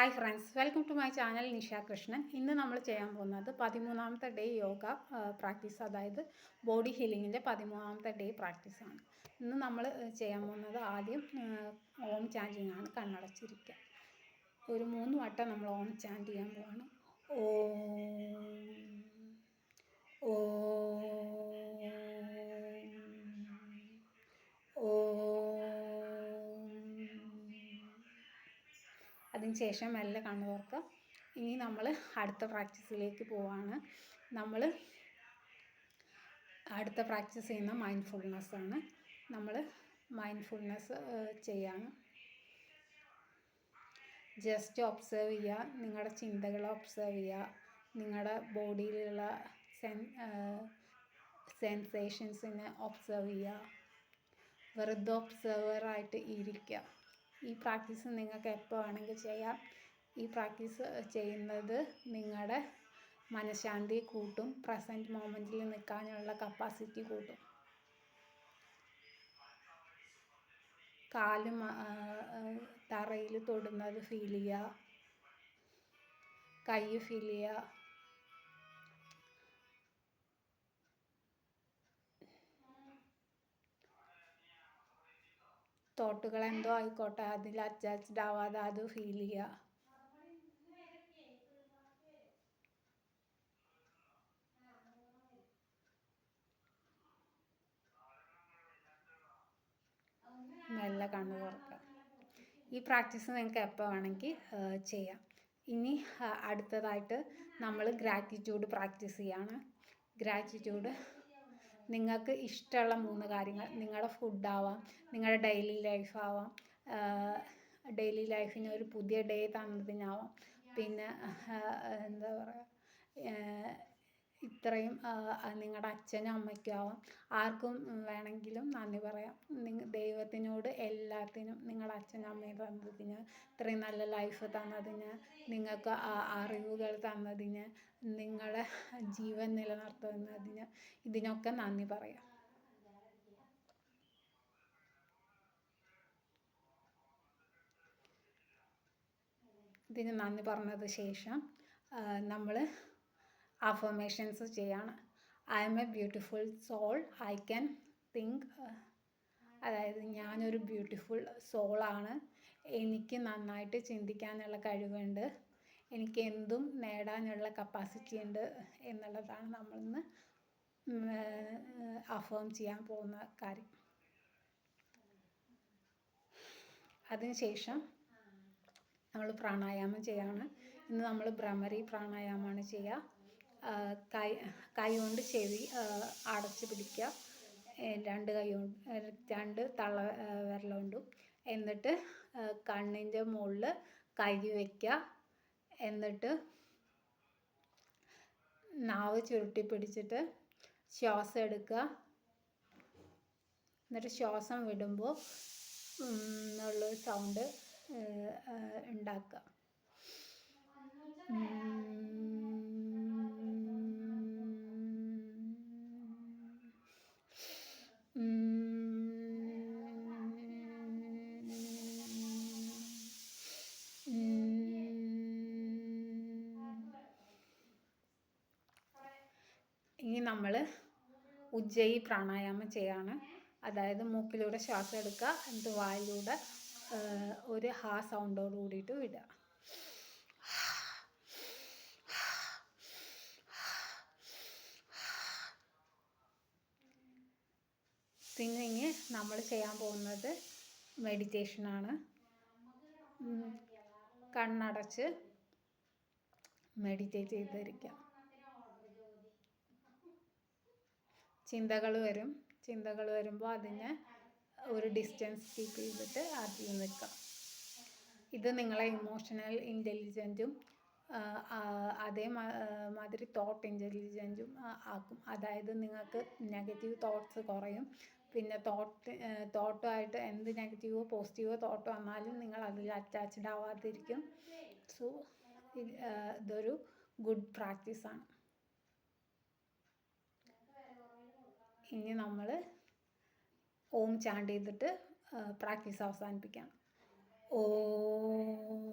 Hi friends, welcome to my channel Nisha Krishnan. ഇന്ന് നമ്മൾ ചെയ്യാൻ പോകുന്നത് 13ാമത്തെ ഡേ യോഗ പ്രാക്ടീസ്, അതായത് ബോഡി ഹീലിങ്ങിൻ്റെ 13ാമത്തെ ഡേ പ്രാക്ടീസാണ്. ഇന്ന് നമ്മൾ ചെയ്യാൻ പോകുന്നത് ആദ്യം ഓം ചാൻറ്റിങ് ആണ്. കണ്ണടച്ചിരിക്കുക. ഒരു 3 വട്ടം നമ്മൾ ഓം ചാൻറ്റ് ചെയ്യാൻ പോവാണ്. ഓം അതിനുശേഷം മെല്ലെ കണ്ണു തുറക്കുക. ഇനി നമ്മൾ അടുത്ത പ്രാക്ടീസിലേക്ക് പോവാണ്. നമ്മൾ അടുത്ത പ്രാക്ടീസ് ചെയ്യുന്ന മൈൻഡ്ഫുൾനെസ്സാണ്. നമ്മൾ മൈൻഡ്ഫുൾനെസ് ചെയ്യാണ്. ജസ്റ്റ് ഒബ്സർവ് ചെയ്യുക, നിങ്ങളുടെ ചിന്തകളെ ഒബ്സർവ് ചെയ്യുക, നിങ്ങളുടെ ബോഡിയിലുള്ള സെൻസേഷൻസിനെ ഒബ്സർവ് ചെയ്യുക. വെറുതെ ഒബ്സർവറായിട്ട് ഇരിക്കുക. ഈ പ്രാക്ടീസ് നിങ്ങൾക്ക് എപ്പോൾ വേണമെങ്കിൽ ചെയ്യാം. ഈ പ്രാക്ടീസ് ചെയ്യുന്നത് നിങ്ങളുടെ മനഃശാന്തി കൂട്ടും, പ്രസൻറ്റ് മൊമെൻറ്റിൽ നിൽക്കാനുള്ള കപ്പാസിറ്റി കൂട്ടും. കാലും തറയിൽ തൊടുന്നത് ഫീൽ ചെയ്യുക, കൈ ഫീൽ ചെയ്യുക. തോട്ടുകൾ എന്തോ ആയിക്കോട്ടെ, അതിൽ അറ്റാച്ച്ഡ് ആവാതെ അത് ഫീൽ ചെയ്യുക. നല്ല കണ്ണു തുറക്കുക. ഈ പ്രാക്ടീസ് നിങ്ങൾക്ക് എപ്പോൾ വേണമെങ്കിൽ ചെയ്യാം. ഇനി അടുത്തതായിട്ട് നമ്മൾ ഗ്രാറ്റിറ്റ്യൂഡ് പ്രാക്ടീസ് ചെയ്യാണ്. ഗ്രാറ്റിറ്റ്യൂഡ് നിങ്ങൾക്ക് ഇഷ്ടമുള്ള 3 കാര്യങ്ങൾ, നിങ്ങളുടെ ഫുഡാവാം, നിങ്ങളുടെ ഡെയിലി ലൈഫാവാം, ഡെയിലി ലൈഫിന് ഒരു പുതിയ ഡേ തന്നതിനാവാം, പിന്നെ എന്താ പറയുക, ഇത്രയും നിങ്ങളുടെ അച്ഛനും അമ്മയ്ക്കും ആവാം. ആർക്കും വേണമെങ്കിലും നന്ദി പറയാം. ദൈവത്തിനോട് എല്ലാത്തിനും, നിങ്ങളുടെ അച്ഛനും അമ്മയും തന്നതിന്, ഇത്രയും നല്ല ലൈഫ് തന്നതിന്, നിങ്ങൾക്ക് അറിവുകൾ തന്നതിന്, നിങ്ങളുടെ ജീവൻ നിലനിർത്തുന്നതിന്, ഇതിനൊക്കെ നന്ദി പറയാം. ഇതിന് നന്ദി പറഞ്ഞത് ശേഷം നമ്മൾ അഫർമേഷൻസ് ചെയ്യാണ്. I am a beautiful soul, I can think, അതായത് ഞാനൊരു ബ്യൂട്ടിഫുൾ സോളാണ്, എനിക്ക് നന്നായിട്ട് ചിന്തിക്കാനുള്ള കഴിവുണ്ട്, എനിക്ക് എന്തും നേടാനുള്ള കപ്പാസിറ്റി ഉണ്ട് എന്നുള്ളതാണ് നമ്മളിന്ന് അഫേം ചെയ്യാൻ പോകുന്ന കാര്യം. അതിനുശേഷം നമ്മൾ പ്രാണായാമം ചെയ്യാണ്. ഇന്ന് നമ്മൾ ഭ്രമരി പ്രാണായാമമാണ് ചെയ്യുക. കൈ കൊണ്ട് ചെവി അടച്ച് പിടിക്കുക, 2 കൈ കൊണ്ട്, 2 തള്ള വിരലുകൊണ്ടും. എന്നിട്ട് കണ്ണിൻ്റെ മുകളിൽ കൈ വയ്ക്കുക. എന്നിട്ട് നാവ് ചുരുട്ടി പിടിച്ചിട്ട് ശ്വാസം എടുക്കുക. എന്നിട്ട് ശ്വാസം വിടുമ്പോൾ എന്നുള്ളൊരു സൗണ്ട് ഉണ്ടാക്കുക. ഇനി നമ്മൾ ഉജ്ജയി പ്രാണായാമം ചെയ്യാണ്. അതായത് മൂക്കിലൂടെ ശ്വാസം എടുക്കുക, എന്നിട്ട് വായിലൂടെ ഒരു സൗണ്ടോട് കൂടിയിട്ട് വിടുക. പിന്നെ ഇനി നമ്മൾ ചെയ്യാൻ പോകുന്നത് മെഡിറ്റേഷനാണ്. കണ്ണടച്ച് മെഡിറ്റേറ്റ് ചെയ്തിരിക്കുക. ചിന്തകൾ വരുമ്പോൾ അതിനെ ഒരു ഡിസ്റ്റൻസ് കീപ്പ് ചെയ്തിട്ട് അതിൽ നിൽക്കുക. ഇത് നിങ്ങളെ ഇമോഷണൽ ഇൻ്റലിജൻറ്റും അതേമാതിരി തോട്ട് ഇൻ്റലിജൻറ്റും ആക്കും. അതായത് നിങ്ങൾക്ക് നെഗറ്റീവ് തോട്ട്സ് കുറയും. പിന്നെ തോട്ടുമായിട്ട് എന്ത് നെഗറ്റീവോ പോസിറ്റീവോ തോട്ട് വന്നാലും നിങ്ങൾ അതിൽ അറ്റാച്ച്ഡ് ആവാതിരിക്കും. സോ ഇതൊരു ഗുഡ് പ്രാക്ടീസാണ്. ഇനി നമ്മൾ ഓം ചാൻറ്റ് ചെയ്തിട്ട് പ്രാക്ടീസ് അവസാനിപ്പിക്കാം. ഓം